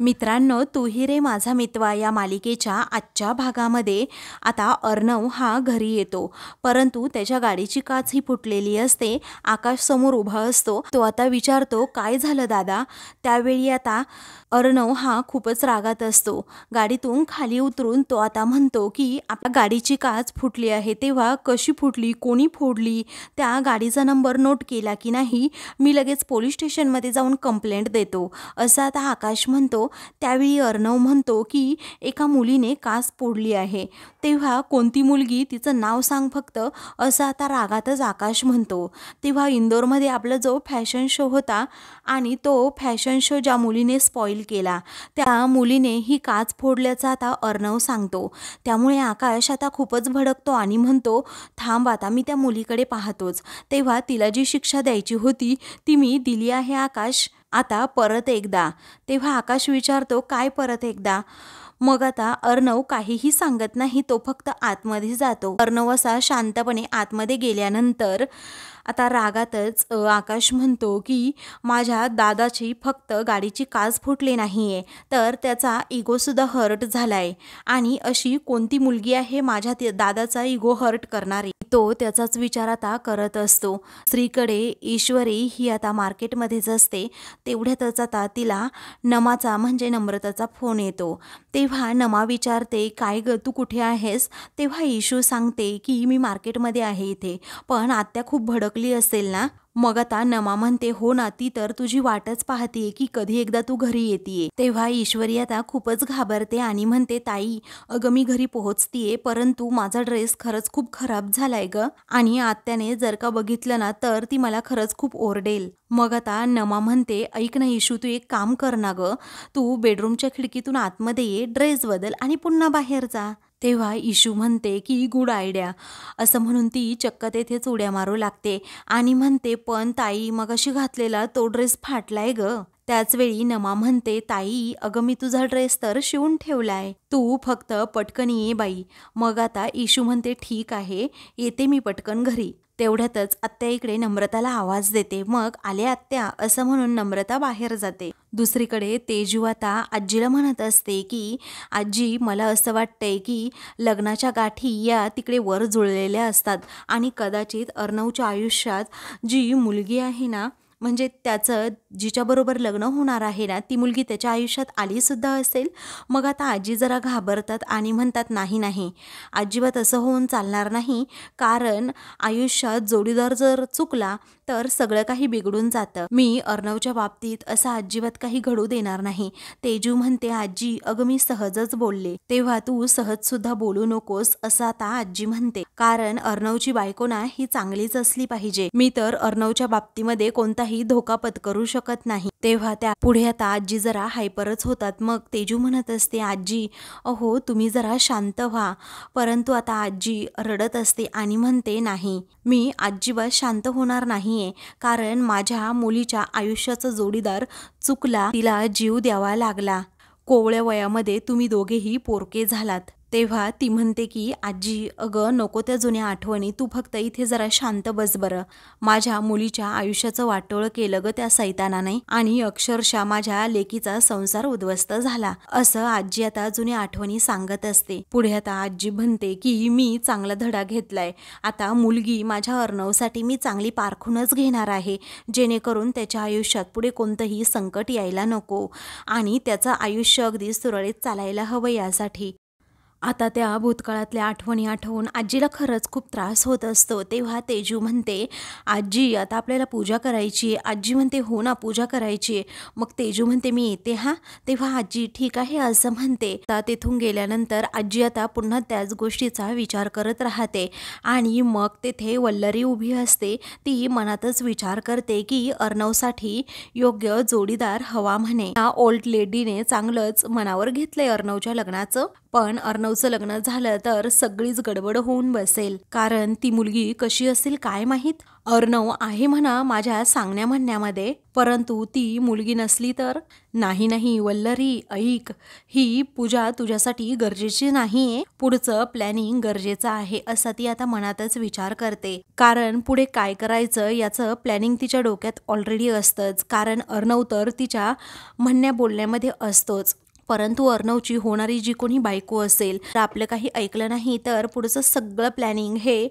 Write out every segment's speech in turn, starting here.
मित्रांनो, तू ही रे माझा मितवा या मालिकेच्या आजच्या भागामध्ये आता अर्णव हा घरी येतो, परंतु त्याच्या गाडीची काच ही फुटलेली असते। आकाश समोर उभा असतो। तो आता विचारतो, काय झालं दादा? त्यावेळी आता अर्णव हा खूपच रागात असतो। गाडीतून खाली उतरून तो आता म्हणतो की आपल्या गाडीची काच फुटली आहे। तेव्हा कशी फुटली, कोणी फोडली, त्या गाडीचा नंबर नोट केला की नाही, मी लगेच पोलीस स्टेशनमध्ये जाऊन कंप्लेंट देतो, असं आता आकाश म्हणतो। त्यावेळी अर्णव म्हणतो की एका मुलीने काच फोडली आहे। तेव्हा कोणती मुलगी, तिचं नाव सांग फक्त, असं आता रागातच आकाश म्हणतो। तेव्हा इंदोरमध्ये आपला जो फॅशन शो होता आणि तो फॅशन शो ज्या मुलीने स्पॉइल केला, त्या मुलीने ही काच फोडल्याचा आता अर्णव सांगतो। त्यामुळे आकाश आता खूपच भडकतो आणि म्हणतो, थांब आता मी त्या मुलीकडे पाहतोच। तेव्हा तिला जी शिक्षा द्यायची होती ती मी दिली आहे आकाश, आता परत एकदा। तेव्हा आकाश विचारतो, काय परत एकदा? मग आता अर्णव काहीही सांगत नाही, तो फक्त आतमध्ये जातो। अर्णव असा शांतपणे आतमध्ये गेल्यानंतर आता रागातच आकाश म्हणतो की माझ्या दादाची फक्त गाडीची काच फुटली नाहीये, तर त्याचा इगोसुद्धा हर्ट झालाय। आणि अशी कोणती मुलगी आहे माझ्या दादाचा इगो हर्ट करणारी? तो त्याचाच विचार आता करत असतो। स्त्रीकडे ईश्वरी ही आता मार्केटमध्येच असते। तेवढ्यातच आता तिला नमाचा म्हणजे नम्रताचा फोन येतो। तेव्हा नमा विचारते, काय ग, तू कुठे आहेस? तेव्हा ईशू सांगते की मी मार्केटमध्ये आहे इथे, पण आत्या खूप भडकली असेल ना? मग आता नमा म्हणते, हो ना, ती तर तुझी वाटच पाहतीये की कधी एकदा तू घरी येतीये। तेव्हा ईश्वरी आता खूपच घाबरते आणि म्हणते, ताई अगं मी घरी पोहोचतीये, परंतु माझा ड्रेस खरंच खूप खराब झालाय ग, आणि आत्याने जर का बघितलं ना तर ती मला खरंच खूप ओरडेल। मग आता नमा म्हणते, ऐक ना ईशू, तू एक काम कर ना ग, तू बेडरूमच्या खिडकीतून आतमध्ये ये, ड्रेस बदल आणि पुन्हा बाहेर जा। तेव्हा ईशू म्हणते की गुड आयडिया, असं म्हणून ती चक्क तेथेच उड्या मारू लागते आणि म्हणते, पण ताई मगाशी घातलेला तो ड्रेस फाटलाय ग। त्याचवेळी नमा म्हणते, ताई अगं मी तुझा ड्रेस तर शिवून ठेवलाय, तू फक्त पटकन ये बाई। मग आता ईशू म्हणते, ठीक आहे, येते मी पटकन घरी। तेवढ्यातच आत्या इकडे नम्रताला आवाज देते। मग आले आत्या, असं म्हणून नम्रता बाहेर जाते। दुसरीकडे तेजू आता आजीला म्हणत असते की आजी, मला असं वाटतंय की लग्नाच्या गाठी या तिकडे वर जुळलेल्या असतात आणि कदाचित अर्णवच्या आयुष्यात जी मुलगी आहे ना, म्हणजे त्याचं जिच्याबरोबर लग्न होणार आहे ना, ती मुलगी त्याच्या आयुष्यात आली सुद्धा असेल। मग आता आजी जरा घाबरतात आणि म्हणतात, नाही नाही अजिबात असं होऊन चालणार नाही, कारण आयुष्यात जोडीदार जर चुकला तर सगळं काही बिघडून जातं। मी अर्णवच्या बाबतीत असं अजिबात काही घडू देणार नाही। तेजू म्हणते, आजी अगं मी सहजच बोलले। तेव्हा तू सहज सुद्धा बोलू नकोस, असं आता आजी म्हणते, कारण अर्णवची बायको ना ही चांगलीच असली पाहिजे। मी तर अर्णवच्या बाबतीमध्ये कोणताही धोका पत्करू शकत नाही। तेव्हा त्या पुढे आता आजी जरा हायपरच होतात। मग तेजू म्हणत असते, आजी अहो तुम्ही जरा शांत व्हा। परंतु आता आजी रडत असते आणि म्हणते, नाही मी अजिबात शांत होणार नाहीये, कारण माझ्या मुलीच्या आयुष्याचा जोडीदार चुकला, तिला जीव द्यावा लागला। कोवळ्या वयामध्ये तुम्ही दोघेही पोरके झालात। तेव्हा ती म्हणते की आजी अगं नको त्या जुन्या आठवणी, तू फक्त इथे जरा शांत बस बरं। माझ्या मुलीच्या आयुष्याचं वाटोळं केलं ग त्या सैतानाने, आणि अक्षरशः माझ्या लेकीचा संसार उद्ध्वस्त झाला, असं आजी आता जुन्या आठवणी सांगत असते। पुढे आता आजी म्हणते की मी चांगला धडा घेतलाय, आता मुलगी माझ्या अर्णवसाठी मी चांगली पारखूनच घेणार आहे, जेणेकरून त्याच्या आयुष्यात पुढे कोणतंही संकट यायला नको आणि त्याचं आयुष्य अगदी सुरळीत चालायला हवं यासाठी। आता त्या भूतकाळातल्या आठवणी आठवून आजीला खरंच खूप त्रास होत असतो। तेव्हा तेजू म्हणते, आजी आता आपल्याला पूजा करायची आहे। आजी म्हणते, हो ना पूजा करायची आहे। मग तेजू म्हणते, मी येते हा। तेव्हा आजी ठीक आहे असं म्हणते। आता तिथून गेल्यानंतर आजी आता पुन्हा त्याच गोष्टीचा विचार करत राहते आणि मग तेथे वल्लरी उभी असते। ती मनातच विचार करते की अर्णवसाठी योग्य जोडीदार हवा म्हणे। या ओल्ड लेडीने चांगलंच मनावर घेतलंय अर्णवच्या लग्नाचं, पण अर्णव अर्णवचं लग्न झालं तर सगळीच गडबड होऊन बसेल, कारण ती मुलगी कशी असेल काय माहीत. अर्णव आहे म्हणा माझ्या सांगण्या म्हणण्यामध्ये, परंतु ती मुलगी नसली तर. नाही नाही वल्लरी ऐक, ही पूजा तुझ्यासाठी गरजेची नाहीये, पुढचं प्लॅनिंग गरजेचं आहे असा ती आता मनातच विचार करते. कारण पुढे काय करायचं याचं प्लॅनिंग तिच्या डोक्यात ऑलरेडी असतंच, कारण अर्णव तर तिच्या म्हणण्या बोलण्यामध्ये असतोच. परंतु अर्णवची होणारी जी कोणी बायको असेल तर आपलं काही ऐकलं नाही तर पुढचं सगळं प्लॅनिंग हे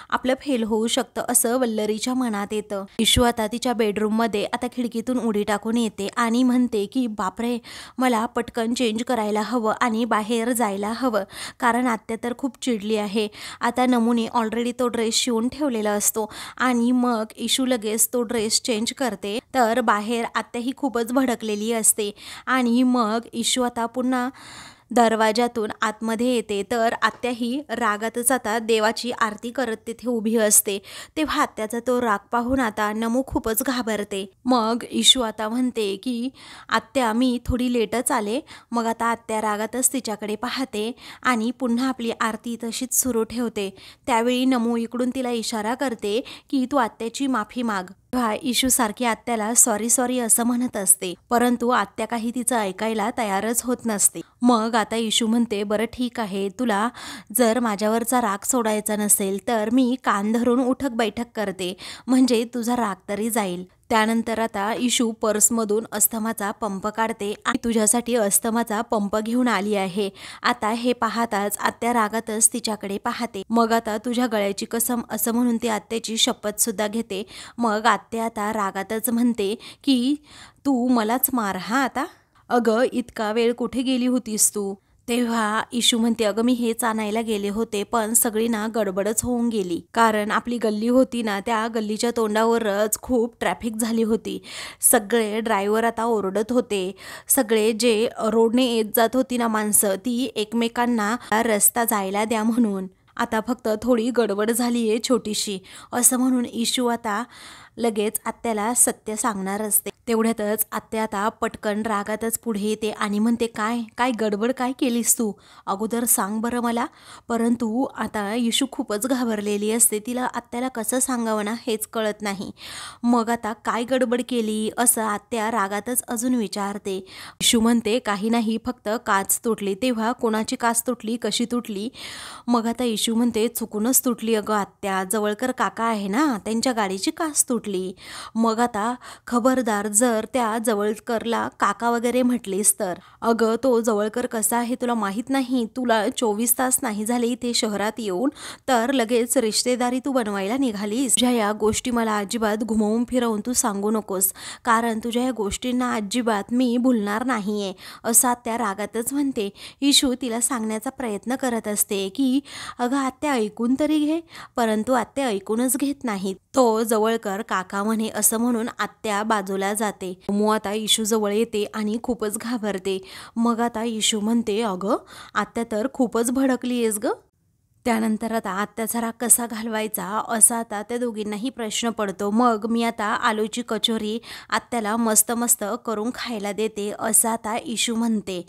आपलं फेल होऊ शकतं असं वल्लरीच्या मनात येतं. इशू आता तिच्या बेडरूममध्ये आता खिडकीतून उडी टाकून येते आणि म्हणते की बापरे, मला पटकन चेंज करायला हवं आणि बाहेर जायला हवं, कारण आत्या तर खूप चिडली आहे. आता नमूने ऑलरेडी तो ड्रेस शिवून ठेवलेला असतो आणि मग इशू लगेच तो ड्रेस चेंज करते तर बाहेर आत्या ही खूपच भडकलेली असते. आणि मग इशू आता पुन्हा दरवाजातून आतमध्ये येते तर आत्या ही रागातच आता देवाची आरती करत तिथे उभी असते. तेव्हा आत्याचा तो राग पाहून आता नमू खूपच घाबरते. मग इशू आता म्हणते की आत्या मी थोडी लेटच आले. मग आता आत्या रागातच तिच्याकडे पाहते आणि पुन्हा आपली आरती तशीच सुरू ठेवते. त्यावेळी नमू इकडून तिला इशारा करते की तू आत्याची माफी माग. तेव्हा इशू सारखी आत्याला सॉरी सॉरी असं म्हणत असते, परंतु आत्या काही तिचं ऐकायला तयारच होत नसते. मग आता इशू म्हणते बरं ठीक आहे, तुला जर माझ्यावरचा राग सोडायचा नसेल तर मी कान धरून उठक बैठक करते, म्हणजे तुझा राग तरी जाईल. त्यानंतर आता इशू पर्समधून अस्थमाचा पंप काढते आणि तुझ्यासाठी अस्थमाचा पंप घेऊन आली आहे. आता हे पाहताच आत्या रागातच तिच्याकडे पाहते. मग आता तुझ्या गळ्याची कसम असं म्हणून ती आत्याची शपथ सुद्धा घेते. मग आत्या आता रागातच म्हणते की तू मलाच मार हा आता. अगं इतका वेळ कुठे गेली होतीस तू. तेव्हा इशू म्हणते अगं मी हेच आणायला गेले होते, पण सगळी ना गडबडच होऊन गेली, कारण आपली गल्ली होती ना त्या गल्लीच्या तोंडावरच खूप ट्रॅफिक झाली होती. सगळे ड्रायव्हर आता ओरडत होते. सगळे जे रोडने येत जात होती ना माणसं ती एकमेकांना रस्ता जायला द्या म्हणून. आता फक्त थोडी गडबड झाली आहे छोटीशी असं म्हणून इशू आता लगेच आत्याला सत्य सांगणार असते. तेवढ्यातच आत्या आता पटकन रागातच पुढे येते आणि म्हणते काय काय गडबड काय केलीस तू, अगोदर सांग बरं मला. परंतु आता इशू खूपच घाबरलेली असते, तिला आत्याला कसं सांगावं ना हेच कळत नाही. मग आता काय गडबड केली असं आत्या रागातच अजून विचारते. इशू म्हणते काही नाही, फक्त काच तुटली. तेव्हा कोणाची काच तुटली, कशी तुटली. मग आता इशू म्हणते चुकूनच तुटली अगं आत्या, जवळकर काका आहे ना त्यांच्या गाडीची काच तुटली. मग आता खबरदार जर त्या जवळकरला काका वगैरे म्हटलीस तर. अगं तो जवळकर कसा आहे तुला माहीत नाही, तुला 24 तास नाही झाले इथे शहरात येऊन तर लगेच रिश्तेदारी तू बनवायला निघालीस. तुझ्या या गोष्टी मला अजिबात घुमवून फिरवून तू सांगू नकोस, कारण तुझ्या या गोष्टींना अजिबात मी भुलणार नाहीये असं आत्या रागातच म्हणते. इशू तिला सांगण्याचा प्रयत्न करत असते की अगं आत्या ऐकून तरी घे, परंतु आत्या ऐकूनच घेत नाहीत. तो जवळकर काका म्हणे असं म्हणून आत्या बाजूला जाते. नमू आता इशू जवळ येते आणि खूपच घाबरते. मग आता इशू म्हणते अगं आत्या तर खूपच भडकली आहेस ग. त्यानंतर आता आत्याचा राग कसा घालवायचा असा आता त्या दोघींनाही प्रश्न पडतो. मग मी आता आलूची कचोरी आत्याला मस्त मस्त करून खायला देते असं आता इशू म्हणते.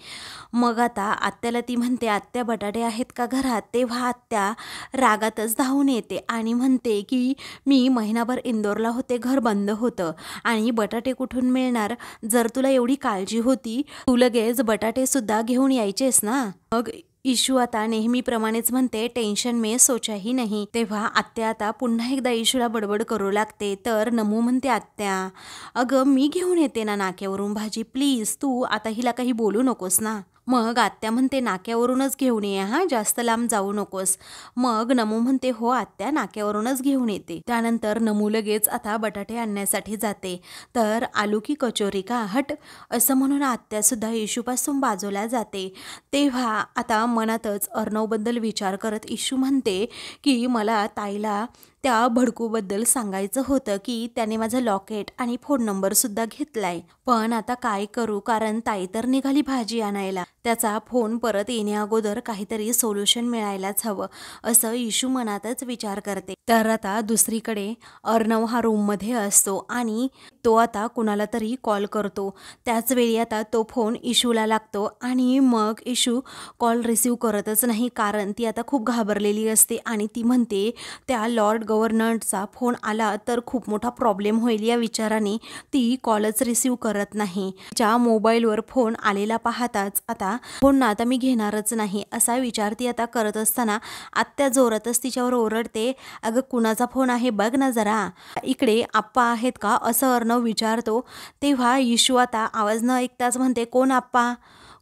मग आता आत्याला ती म्हणते आत्या बटाटे आहेत का घरात. तेव्हा आत्या रागातच धावून येते आणि म्हणते की मी महिनाभर इंदोरला होते, घर बंद होतं आणि बटाटे कुठून मिळणार. जर तुला एवढी काळजी होती तू लगेच बटाटे सुद्धा घेऊन यायचेस ना. मग इशू आता नेहमीप्रमाणेच म्हणते टेन्शन में सोचा ही नाही. तेव्हा आत्या आता पुन्हा एकदा इशूला बडबड करू लागते. तर नमू म्हणते आत्या अगं मी घेऊन येते ना नाक्यावरून भाजी, प्लीज तू आता हिला काही बोलू नकोस ना. मग आत्या म्हणते नाक्यावरूनच घेऊन ये हा, जास्त लांब जाऊ नकोस. मग नमू म्हणते हो आत्या नाक्यावरूनच घेऊन येते. त्यानंतर नमू लगेच आता बटाटे आणण्यासाठी जाते. तर आलू की कचोरी का हट असं म्हणून आत्यासुद्धा इशूपासून बाजूला जाते. तेव्हा आता मनातच अर्णवबद्दल विचार करत इशू म्हणते की मला ताईला त्या भडकूबद्दल सांगायचं होतं की त्याने माझं लॉकेट आणि फोन नंबरसुद्धा घेतलाय, पण आता काय करू, कारण ताई तर निघाली भाजी आणायला. त्याचा फोन परत येण्या अगोदर काहीतरी सोल्युशन मिळायलाच हवं असं इशू मनातच विचार करते. तर आता दुसरीकडे अर्णव हा रूममध्ये असतो आणि तो आता कुणाला तरी कॉल करतो. त्याच वेळी आता तो फोन इशूला लागतो आणि मग इशू कॉल रिसीव करतच नाही, कारण ती आता खूप घाबरलेली असते आणि ती म्हणते त्या लॉर्ड गव्हर्नरचा फोन आला तर खूप मोठा प्रॉब्लेम होईल या विचाराने ती कॉलच रिसीव करत नाही. तिच्या मोबाईलवर फोन आलेला पाहताच आता फोन ना आता मी घेणारच नाही असा विचार ती आता करत असताना आत्या जोरातच तिच्यावर ओरडते, अगं कुणाचा फोन आहे बघ ना जरा, इकडे आप्पा आहेत का असं अर्णव विचारतो. तेव्हा इशू आता आवाज न ऐकताच म्हणते, कोण आप्पा,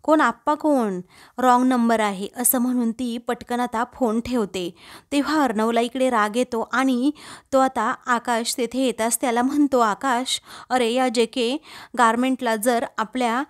कोण आप्पा, कोण, रॉंग नंबर आहे असं म्हणून ती पटकन आता फोन ठेवते. तेव्हा अर्णवला इकडे राग येतो आणि तो आता आकाश तेथे येताच त्याला म्हणतो, आकाश अरे या JK गारमेंटला जर आपल्या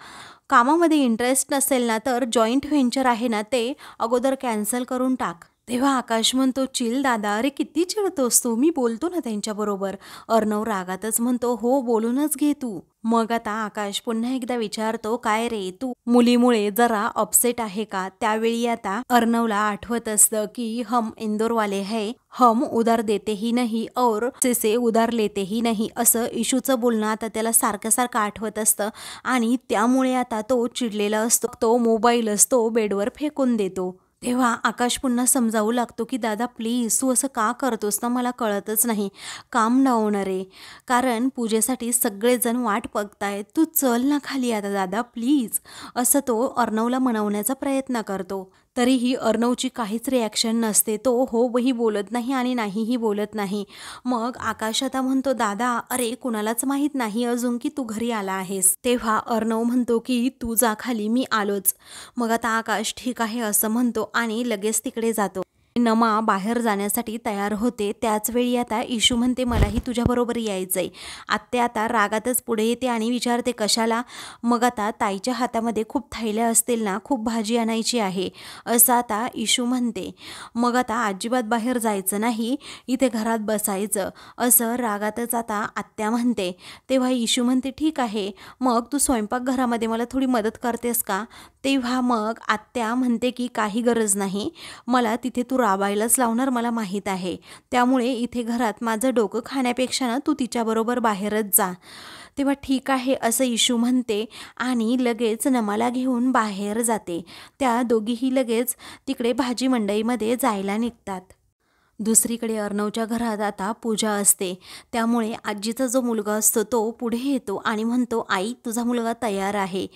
कामामध्ये इंटरेस्ट नसेल ना तर जॉईंट व्हेंचर आहे ना ते अगोदर कॅन्सल करून टाक. तेव्हा आकाश म्हणतो, चिल दादा, अरे किती चिडतोस तू, मी बोलतो ना त्यांच्याबरोबर. अर्णव रागातच म्हणतो, हो बोलूनच घे तू. मग आता आकाश पुन्हा एकदा विचारतो, काय रे तू मुलीमुळे जरा अपसेट आहे का. त्यावेळी आता अर्णवला आठवत असतं की हम इंदौर वाले है, हम उधार देते ही नहीं और से उधार लेते ही नहीं असं इशूचं बोलणं आता त्याला सारखं सारखं आठवत असतं आणि त्यामुळे आता तो चिडलेला असतो. तो मोबाईल असतो बेडवर फेकून देतो. तेव्हा आकाश पुन्हा समजावू लागतो की दादा प्लीज तू असं का करतोस ना, मला कळतच नाही. काम डाऊन रे, कारण पूजेसाठी सगळेजण वाट बघतायत, तू चल ना खाली आता दादा प्लीज असं तो अर्णवला मनवण्याचा प्रयत्न करतो. तरीही अर्णवची काहीच रिॲक्शन नसते. तो होही बोलत नाही आणि नाहीही बोलत नाही. मग आकाश आता म्हणतो, दादा अरे कुणालाच माहीत नाही अजून की तू घरी आला आहेस. तेव्हा अर्णव म्हणतो की तू जा खाली, मी आलोच. मग आता आकाश ठीक आहे असं म्हणतो आणि लगेच तिकडे जातो. नमा बाहेर जाण्यासाठी तयार होते. त्याच वेळी आता इशू म्हणते, मलाही तुझ्याबरोबर यायचंय. आत्या आता रागातच पुढे येते आणि विचारते, कशाला. मग आता ताईच्या हातामध्ये खूप थैल्या असतील ना, खूप भाजी आणायची आहे असं आता इशू म्हणते. मग आता अजिबात बाहेर जायचं नाही, इथे घरात बसायचं असं रागातच आता आत्या म्हणते. तेव्हा इशू म्हणते, ठीक आहे मग तू स्वयंपाकघरामध्ये मला थोडी मदत करतेस का. तेव्हा मग आत्या म्हणते की काही गरज नाही, मला तिथे तू राबायलाच लावणार मला माहीत आहे, त्यामुळे इथे घरात माझं डोकं खाण्यापेक्षा ना तू तिच्याबरोबर बाहेरच जा. तेव्हा ठीक आहे असं इशू म्हणते आणि लगेच नमाला घेऊन बाहेर जाते. त्या दोघीही लगेच तिकडे भाजी मंडईमध्ये जायला निघतात. दुसरीकडे अर्णवच्या घरात आता पूजा असते. त्यामुळे आजीचा जो मुलगा असतो तो पुढे येतो आणि म्हणतो, आई तुझा मुलगा तयार आहे.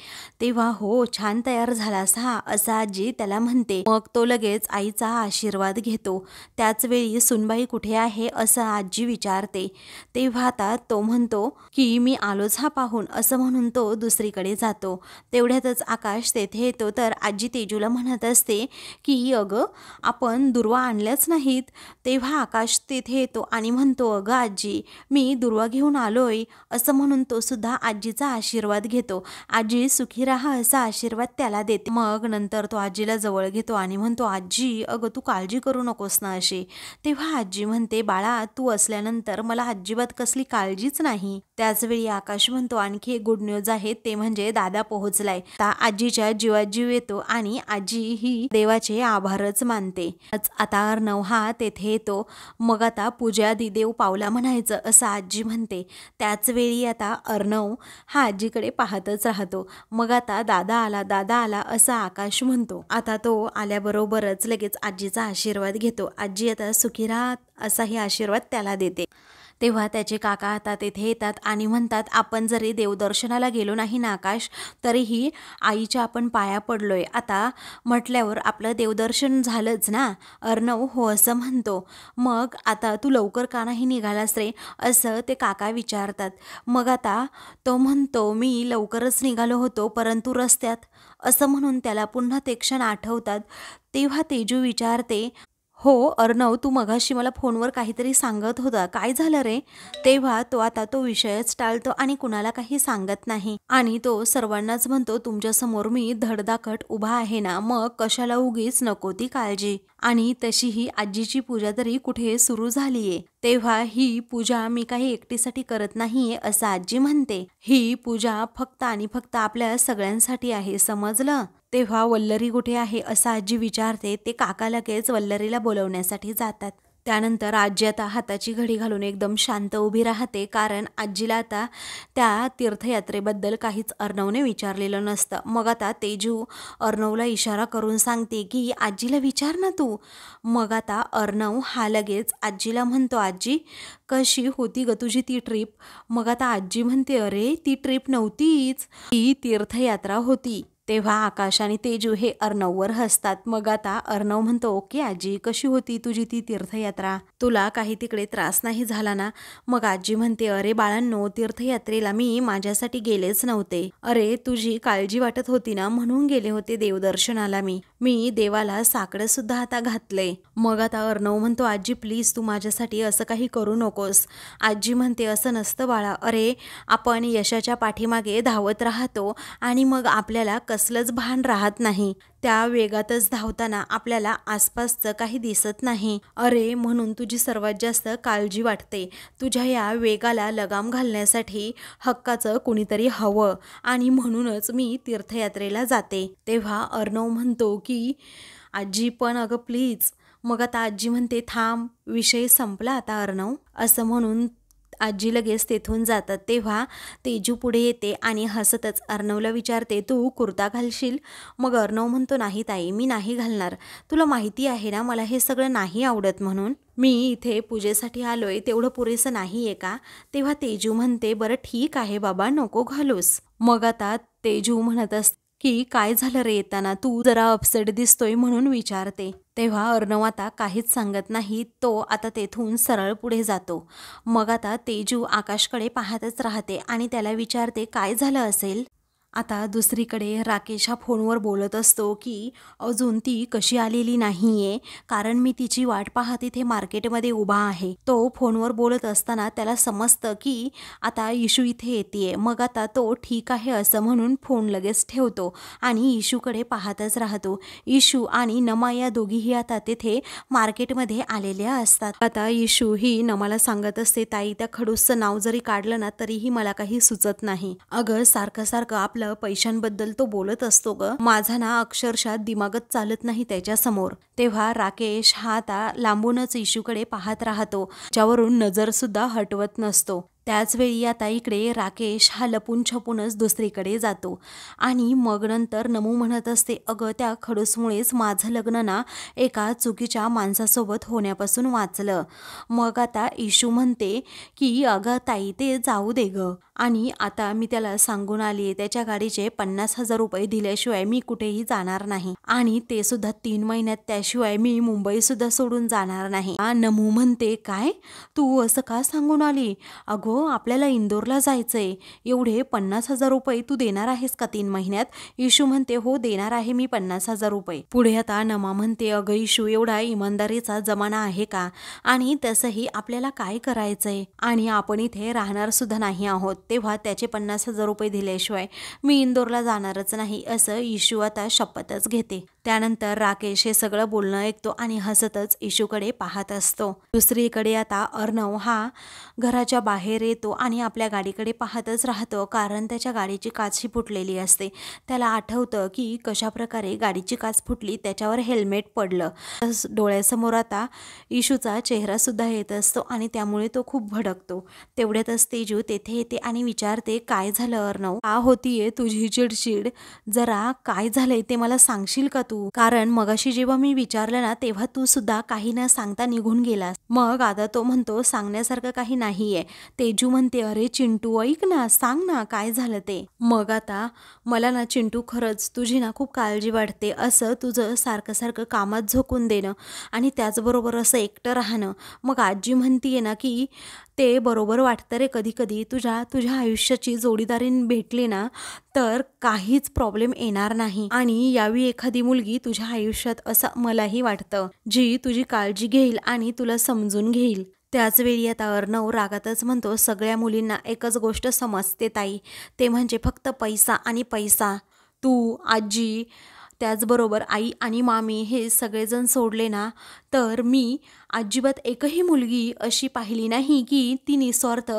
तेव्हा हो छान तयार झालास हा असं आजी त्याला म्हणते. मग तो लगेच आईचा आशीर्वाद घेतो. त्याचवेळी सुनबाई कुठे आहे असं आजी विचारते. तेव्हा आता तो म्हणतो की मी आलोच हा पाहून असं म्हणून तो दुसरीकडे जातो. तेवढ्यातच आकाश तेथे येतो तर आजी तेजूला म्हणत असते की अगं आपण दुर्वा आणल्याच नाहीत. तेव्हा आकाश तेथे येतो आणि म्हणतो, अगं आजी मी दुर्वा घेऊन आलोय असं म्हणून तो सुद्धा आजीचा आशीर्वाद घेतो. आजी सुखी राहा असा आशीर्वाद त्याला देते. मग नंतर तो आजीला जवळ घेतो आणि म्हणतो, आजी अगं तू काळजी करू नकोस ना अशी. तेव्हा आजी म्हणते, बाळा तू असल्यानंतर मला अजिबात कसली काळजीच नाही. त्याचवेळी आकाश म्हणतो, आणखी एक गुड न्यूज आहे, ते म्हणजे दादा पोहोचलाय. आजीच्या जीवात जीव येतो आणि आजी ही देवाचे आभारच मानते. आता अर्णव हा तेथे येतो. मग आता पूजा आधी देव पावला म्हणायचं असं आजी म्हणते. त्याच वेळी आता अर्णव हा आजीकडे पाहतच राहतो. मग आता दादा आला दादा आला असं आकाश म्हणतो. आता तो आल्याबरोबरच लगेच आजीचा आशीर्वाद घेतो. आजी आता सुखी राहा असाही आशीर्वाद त्याला देते. तेव्हा त्याचे काका आता तेथे येतात आणि म्हणतात, आपण जरी देवदर्शनाला गेलो नाही ना आकाश, तरीही आईच्या आपण पाया पडलोय, आता म्हटल्यावर आपलं देवदर्शन झालंच ना. अर्णव हो असं म्हणतो. मग आता तू लवकर का नाही निघालास रे असं ते काका विचारतात. मग आता तो म्हणतो, मी लवकरच निघालो होतो परंतु रस्त्यात असं म्हणून त्याला पुन्हा ते क्षण आठवतात. तेव्हा तेजू विचारते, हो अर्णव तू मगाशी मला फोनवर काहीतरी सांगत होता, काय झालं रे. तेव्हा तो विषयच टाळतो आणि कुणाला काही सांगत नाही आणि तो सर्वांनाच म्हणतो, तुमच्यासमोर मी धडधाकट उभा आहे ना, मग कशाला उगीच नको ती काळजी. आणि तशीही आजीची पूजा तरी कुठे सुरू झालीये. तेव्हा ही पूजा मी काही एकटीसाठी करत नाहीये असं आजी म्हणते. ही पूजा फक्त आणि फक्त आपल्या सगळ्यांसाठी आहे, समजलं. तेव्हा वल्लरी कुठे आहे असं आजी विचारते. ते काका लगेच वल्लरीला बोलवण्यासाठी जातात. त्यानंतर आजी आता हाताची घडी घालून एकदम शांत उभी राहते, कारण आजीला आता त्या तीर्थयात्रेबद्दल काहीच अर्णवने विचारलेलं नसतं. मग आता तेजू अर्णवला इशारा करून सांगते की आजीला विचार ना तू. मग आता अर्णव हा लगेच आजीला म्हणतो, आजी कशी होती ग तुझी ती ट्रिप? मग आता आजी म्हणते, अरे ती ट्रिप नव्हतीच, ती तीर्थयात्रा होती. तेव्हा आकाश आणि तेजू हे अर्णववर हसतात. मग आता अर्णव म्हणतो, ओके आजी, कशी होती तुझी ती तीर्थयात्रा? तुला काही तिकडे त्रास नाही झाला ना? मग आजी म्हणते, अरे बाळांनो, तीर्थयात्रेला मी माझ्यासाठी गेलेच नव्हते. अरे तुझी काळजी वाटत होती ना, म्हणून गेले होते देवदर्शनाला. मी देवाला साकडं सुद्धा आता घातलंय. मग आता अर्णव म्हणतो, आजी प्लीज तू माझ्यासाठी असं काही करू नकोस. आजी म्हणते, असं नसतं बाळा. अरे आपण यशाच्या पाठीमागे धावत राहतो आणि मग आपल्याला कसलंच भान राहत नाही. त्या वेगातच धावताना आपल्याला आसपासचं काही दिसत नाही. अरे म्हणून तुझी सर्वात जास्त काळजी वाटते. तुझ्या या वेगाला लगाम घालण्यासाठी हक्काचं कुणीतरी हवं, आणि म्हणूनच मी तीर्थयात्रेला जाते. तेव्हा अर्णव म्हणतो की आजी पण अगं प्लीज. मग आता आजी म्हणते, थांब, विषय संपला आता अर्णव, असं म्हणून आजी लगेच तेथून जातात. तेव्हा तेजू पुढे येते आणि हसतच अर्णवला विचारते, तू कुर्ता घालशील? मग अर्णव म्हणतो, नाही ताई, मी नाही घालणार. तुला माहिती आहे ना मला हे सगळं नाही आवडत म्हणून. मी इथे पूजेसाठी आलोय, तेवढं पुरेसं नाही आहे का? तेव्हा तेजू म्हणते, बरं ठीक आहे बाबा, नको घालूस. मग आता तेजू म्हणत असते की काय झालं रे येताना, तू जरा अपसेट दिसतोय म्हणून विचारते. तेव्हा अर्णव आता काहीच सांगत नाही. तो आता तेथून सरळ पुढे जातो. मग आता तेजू आकाशकडे पाहतच राहते आणि त्याला विचारते, काय झालं असेल? आता दुसरीकडे राकेश हा फोनवर बोलत असतो की अजून ती कशी आलेली नाहीये, कारण मी तिची वाट पाहत इथे मार्केटमध्ये उभा आहे. तो फोनवर बोलत असताना त्याला समजतं की आता इशू इथे येतेय. मग आता तो ठीक आहे असं म्हणून फोन लगेच ठेवतो आणि इशूकडे पाहतच राहतो. इशू आणि नमा या दोघीही आता तिथे मार्केटमध्ये आलेल्या असतात. आता इशू ही नमाला सांगत असते, ताई त्या खडूसचं नाव जरी काढलं ना तरीही मला काही सुचत नाही. अगं सारखं सारखं आपलं पैशांबद्दल तो बोलत असतो ग, माझा ना अक्षरशः दिमागच चालत नाही त्याच्या समोर. तेव्हा राकेश हा आता लांबूनच इशूकडे पाहत राहतो, ज्यावरून नजर सुद्धा हटवत नसतो. त्याचवेळी आता इकडे राकेश हा लपून छपूनच दुसरीकडे जातो आणि मग नंतर नमू म्हणत असते, अगं त्या खडूसमुळेच माझं लग्न ना एका चुकीच्या माणसासोबत होण्यापासून वाचलं. मग आता इशू म्हणते की अगं ताई ते जाऊ दे ग, आणि आता मी त्याला सांगून आली, त्याच्या गाडीचे 50,000 रुपये दिल्याशिवाय मी कुठेही जाणार नाही, आणि ते सुद्धा 3 महिन्यात, त्याशिवाय मी मुंबई सुद्धा सोडून जाणार नाही. नमू म्हणते, काय तू असं का सांगून आली? अगो आपल्याला इंदोरला जायचंय, एवढे 50,000 रुपये तू देणार आहेस का 3 महिन्यात? इशू म्हणते, हो देणार आहे मी 50,000 रुपये. पुढे आता नमा म्हणते, अगं इशू एवढा इमानदारीचा जमाना आहे का? आणि तसंही आपल्याला काय करायचंय, आणि आपण इथे राहणार सुद्धा नाही आहोत. तेव्हा त्याचे 50,000 रुपये दिल्याशिवाय मी इंदोरला जाणारच नाही, असं इशू आता शपथच घेते. त्यानंतर राकेश हे सगळं बोलणं ऐकतो आणि हसतच इशूकडे पाहत असतो. दुसरीकडे आता अर्णव हा घराच्या बाहेर येतो आणि आपल्या गाडीकडे पाहतच राहतो, कारण त्याच्या गाडीची काच ही फुटलेली असते. त्याला आठवतं की कशाप्रकारे गाडीची काच फुटली, त्याच्यावर हेल्मेट पडलं. डोळ्यासमोर आता इशूचा चेहरा सुद्धा येत असतो आणि त्यामुळे तो खूप भडकतो. तेवढ्यातच तेजू तेथे येते आणि विचारते, काय झालं अर्णव, का होतीये तुझी चिडचिड? जरा काय झालंय ते मला सांगशील का तू? कारण मगाशी जेव्हा मी विचारलं ना तेव्हा तू सुद्धा काही न सांगता निघून गेलास. मग आता तो म्हणतो, सांगण्यासारखं काही नाहीये. तेजू म्हणते, अरे चिंटू ऐक ना, सांग ना काय झालं ते. मग आता मला ना चिंटू खरंच तुझी ना खूप काळजी वाटते. असं तुझं सारखं सारखं कामात झोकून देणं आणि त्याचबरोबर असं एकटं राहणं. मग आजी म्हणतीये ना की ते बरोबर वाटतं रे कधी कधी. तुझ्या आयुष्याची जोडीदारीन भेटली ना तर काहीच प्रॉब्लेम येणार नाही, आणि यावी एखादी मुलगी तुझ्या आयुष्यात असं मलाही वाटतं, जी तुझी काळजी घेईल आणि तुला समजून घेईल. त्याचवेळी आता अर्णव रागातच म्हणतो, सगळ्या मुलींना एकच गोष्ट समजते ताई, ते म्हणजे फक्त पैसा आणि पैसा. तू, आजी, त्याचबरोबर आई आणि मामी हे सगळेजण सोडले ना तर मी अजिबात एकही मुलगी अशी पाहिली नाही की ती निस्वार्थ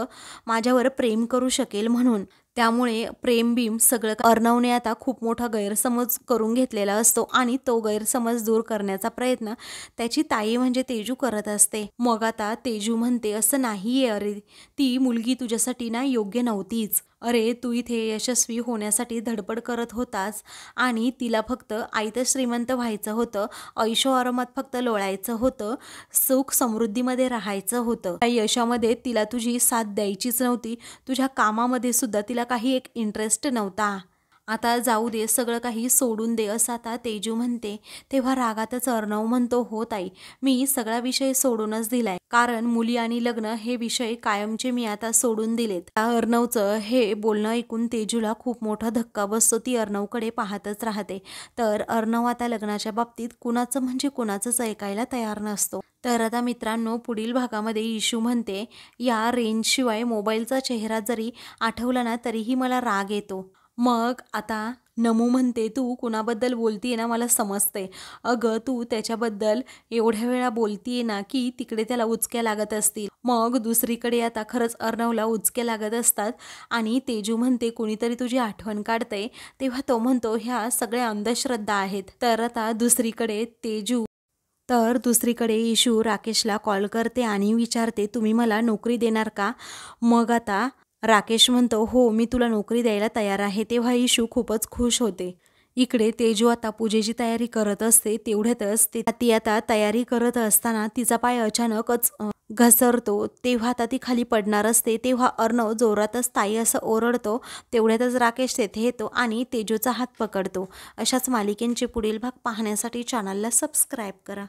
माझ्यावर प्रेम करू शकेल म्हणून. त्यामुळे प्रेमबिंब सगळं अर्णवने आता खूप मोठा गैरसमज करून घेतलेला असतो आणि तो गैरसमज दूर करण्याचा प्रयत्न त्याची ताई म्हणजे तेजू करत असते. मग आता तेजू म्हणते, असं नाहीये अरे, ती मुलगी तुझ्यासाठी ना योग्य नव्हतीच. अरे तू इथे यशस्वी होण्यासाठी धडपड करत होतास आणि तिला फक्त आयतं श्रीमंत व्हायचं होतं, ऐशो आरामात फक्त लोळायचं होतं, सुख समृद्धीमध्ये राहायचं होतं. त्या यशामध्ये तिला तुझी साथ द्यायचीच नव्हती. तुझ्या कामामध्ये सुद्धा तिला काही एक इंटरेस्ट नव्हता. आता जाऊ दे, सगळं काही सोडून दे असं आता तेजू म्हणते. तेव्हा रागातच अर्णव म्हणतो, हो ताई, मी सगळा विषय सोडूनच दिलाय, कारण मुली आणि लग्न हे विषय कायमचे मी आता सोडून दिलेत. अर्णवचं हे बोलणं ऐकून तेजूला खूप मोठा धक्का बसतो. ती अर्णवकडे पाहतच राहते. तर अर्णव आता लग्नाच्या बाबतीत कुणाचं म्हणजे कुणाचंच ऐकायला तयार नसतो. तर आता मित्रांनो, पुढील भागामध्ये इशू म्हणते, या रेंजशिवाय मोबाईलचा चेहरा जरी आठवला ना तरीही मला राग येतो. मग आता नमू म्हणते, तू कुणाबद्दल बोलतीये ना मला समजते. अगं तू त्याच्याबद्दल एवढ्या वेळा बोलतीये ना की तिकडे त्याला उचक्या लागत असतील. मग दुसरीकडे आता खरंच अर्णवला उचक्या लागत असतात आणि तेजू म्हणते, कुणीतरी तुझी आठवण काढते. तेव्हा तो म्हणतो, ह्या सगळ्या अंधश्रद्धा आहेत. तर आता दुसरीकडे इशू राकेशला कॉल करते आणि विचारते, तुम्ही मला नोकरी देणार का? मग आता राकेश म्हणतो, हो मी तुला नोकरी द्यायला तयार आहे. तेव्हा इशू खूपच खुश होते. इकडे तेजू आता पूजेची तयारी करत असते. तेवढ्यातच ती आता तयारी करत असताना तिचा पाय अचानकच घसरतो. तेव्हा आता ती खाली पडणार असते. तेव्हा अर्णव जोरातच ताई असं ओरडतो. तेवढ्यातच राकेश तेथे येतो आणि तेजूचा हात पकडतो. अशाच मालिकेंचे पुढील भाग पाहण्यासाठी चॅनलला सबस्क्राईब करा.